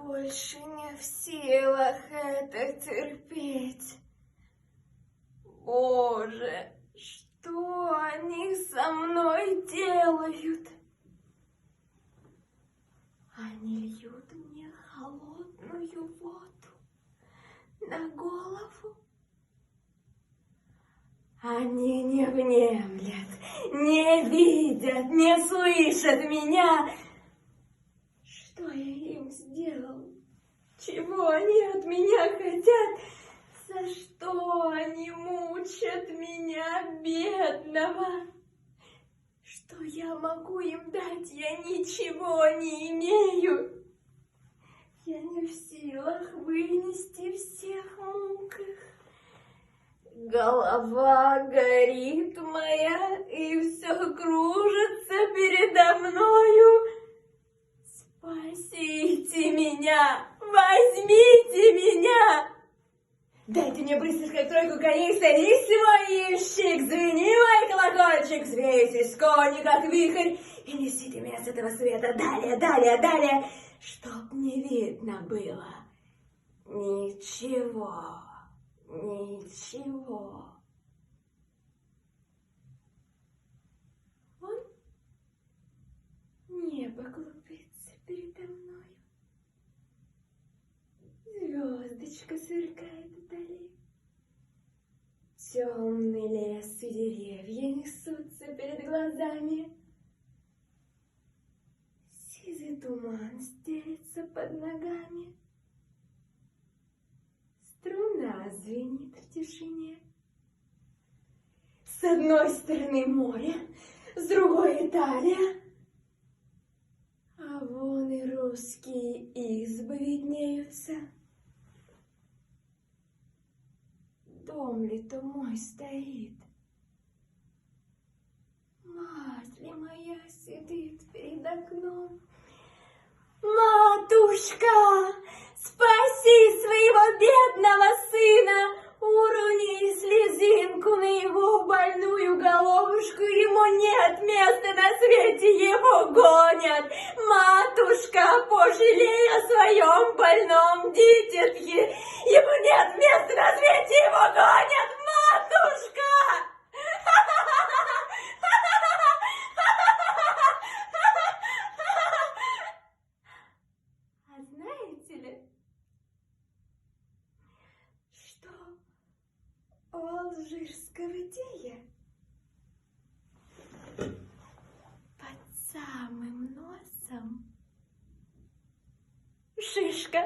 больше не в силах это терпеть. Боже, что они со мной делают? Они льют мне холодную воду на голову. Они не внемлят, не видят, не слышат меня. Что я им сделал? Чего они от меня хотят? За что они мучат меня, бедного? Что я могу им дать? Я ничего не имею. Я не в силах вынести всех мук их. Голова горит моя, и все кружится передо мною. Спасите меня! Возьмите меня! Дайте мне быстренько тройку коней, садись, мой ищик, звени, мой колокольчик, взвейтесь, кони, как вихрь, и несите меня с этого света далее, далее, далее, чтоб не видно было ничего, ничего. Вон небо глупится передо мною. Звездочка сверкает вдали. Темный лес и деревья несутся перед глазами. Сизый туман стелется под ногами. Струна звенит в тишине. С одной стороны море, с другой Италия. А вон и русские избы виднеются. Дом ли то мой стоит? Мать ли моя сидит перед окном? Матушка, спаси своего бедного сына! Урони слезинку на его больную головушку, ему нет места на свете, его гонят. Матушка, пожалей о своем больном дитятке, ему нет места на свете, его гонят. Матушка! А знаете ли, что у алжирского дея под самым носом шишка?